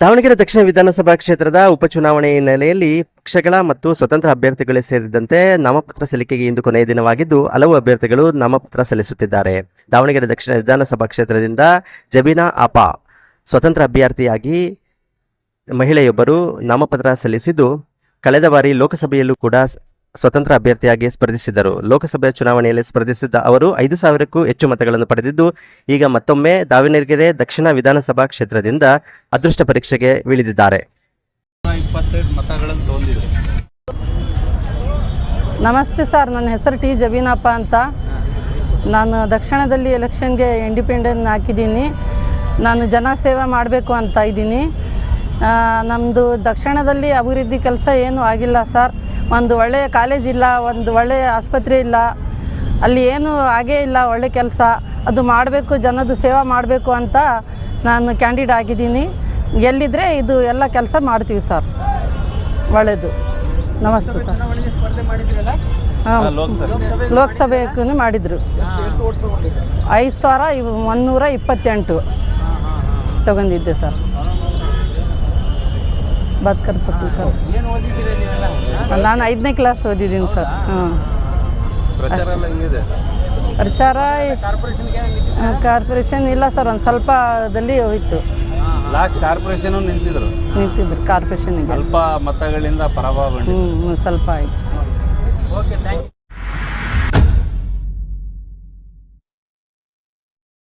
ದಾವಣಗೆರೆ ದಕ್ಷಿಣ ವಿಧಾನಸಭಾ ಕ್ಷೇತ್ರದ ಉಪಚುನಾವಣೆ ಹಿನ್ನೆಲೆಯಲ್ಲಿ ಪಕ್ಷಗಳ ಮತ್ತು ಸ್ವತಂತ್ರ ಅಭ್ಯರ್ಥಿಗಳೇ ಸೇರಿದಂತೆ ನಾಮಪತ್ರ ಸಲ್ಲಿಕೆಗೆ ಇಂದು ಕೊನೆಯ ದಿನವಾಗಿದ್ದು ಹಲವು ಅಭ್ಯರ್ಥಿಗಳು ನಾಮಪತ್ರ ಸಲ್ಲಿಸುತ್ತಿದ್ದಾರೆ. ದಾವಣಗೆರೆ ದಕ್ಷಿಣ ವಿಧಾನಸಭಾ ಕ್ಷೇತ್ರದಿಂದ ಜಬೀನಾ ಆಪಾ ಸ್ವತಂತ್ರ ಅಭ್ಯರ್ಥಿಯಾಗಿ ಮಹಿಳೆಯೊಬ್ಬರು ನಾಮಪತ್ರ ಸಲ್ಲಿಸಿದ್ದು, ಕಳೆದ ಬಾರಿ ಲೋಕಸಭೆಯಲ್ಲೂ ಕೂಡ ಸ್ವತಂತ್ರ ಅಭ್ಯರ್ಥಿಯಾಗಿ ಸ್ಪರ್ಧಿಸಿದರು. ಲೋಕಸಭೆ ಚುನಾವಣೆಯಲ್ಲಿ ಸ್ಪರ್ಧಿಸಿದ್ದ ಅವರು 5,000ಕ್ಕೂ ಹೆಚ್ಚು ಮತಗಳನ್ನು ಪಡೆದಿದ್ದು, ಈಗ ಮತ್ತೊಮ್ಮೆ ದಾವಣಗೆರೆ ದಕ್ಷಿಣ ವಿಧಾನಸಭಾ ಕ್ಷೇತ್ರದಿಂದ ಅದೃಷ್ಟ ಪರೀಕ್ಷೆಗೆ ಇಳಿದಿದ್ದಾರೆ. ನಮಸ್ತೆ ಸರ್, ನನ್ನ ಹೆಸರು ಟಿ ಜಬೀನಪ್ಪ ಅಂತ. ನಾನು ದಕ್ಷಿಣದಲ್ಲಿ ಎಲೆಕ್ಷನ್ಗೆ ಇಂಡಿಪೆಂಡೆಂಟ್ ಹಾಕಿದ್ದೀನಿ. ನಾನು ಜನಸೇವೆ ಮಾಡಬೇಕು ಅಂತ ಇದ್ದೀನಿ. ನಮ್ಮದು ದಕ್ಷಿಣದಲ್ಲಿ ಅಭಿವೃದ್ಧಿ ಕೆಲಸ ಏನೂ ಆಗಿಲ್ಲ ಸರ್. ಒಂದು ಒಳ್ಳೆಯ ಕಾಲೇಜ್ ಇಲ್ಲ, ಒಂದು ಒಳ್ಳೆಯ ಆಸ್ಪತ್ರೆ ಇಲ್ಲ, ಅಲ್ಲಿ ಏನೂ ಆಗೇ ಇಲ್ಲ ಒಳ್ಳೆ ಕೆಲಸ. ಅದು ಮಾಡಬೇಕು, ಜನದ ಸೇವೆ ಮಾಡಬೇಕು ಅಂತ ನಾನು ಕ್ಯಾಂಡಿಡೇಟ್ ಆಗಿದ್ದೀನಿ. ಎಲ್ಲಿದ್ದರೆ ಇದು ಎಲ್ಲ ಕೆಲಸ ಮಾಡ್ತೀವಿ ಸರ್. ಒಳ್ಳೆಯದು. ನಮಸ್ತೆ ಸರ್. ಹಾಂ, ಲೋಕಸಭೆಗೂ ಮಾಡಿದರು. 5,128 ತಗೊಂಡಿದ್ದೆ ಸರ್. ನಾನು 5ನೇ ಕ್ಲಾಸ್ ಓದಿದ್ದೀನಿ ಸರ್. ಹಾಂ, ಪ್ರಚಾರ ಕಾರ್ಪೊರೇಷನ್ ಇಲ್ಲ ಸರ್, ಒಂದು ಸ್ವಲ್ಪದಲ್ಲಿ ಹೋಯಿತು. ಲಾಸ್ಟ್ ಕಾರ್ಪೊರೇಷನ್ ನಿಂತಿದ್ರು ಕಾರ್ಪೊರೇಷನ್ಗೆ ಸ್ವಲ್ಪ ಮತಗಳಿಂದ ಪರಾಭವ ಸ್ವಲ್ಪ ಆಯಿತು.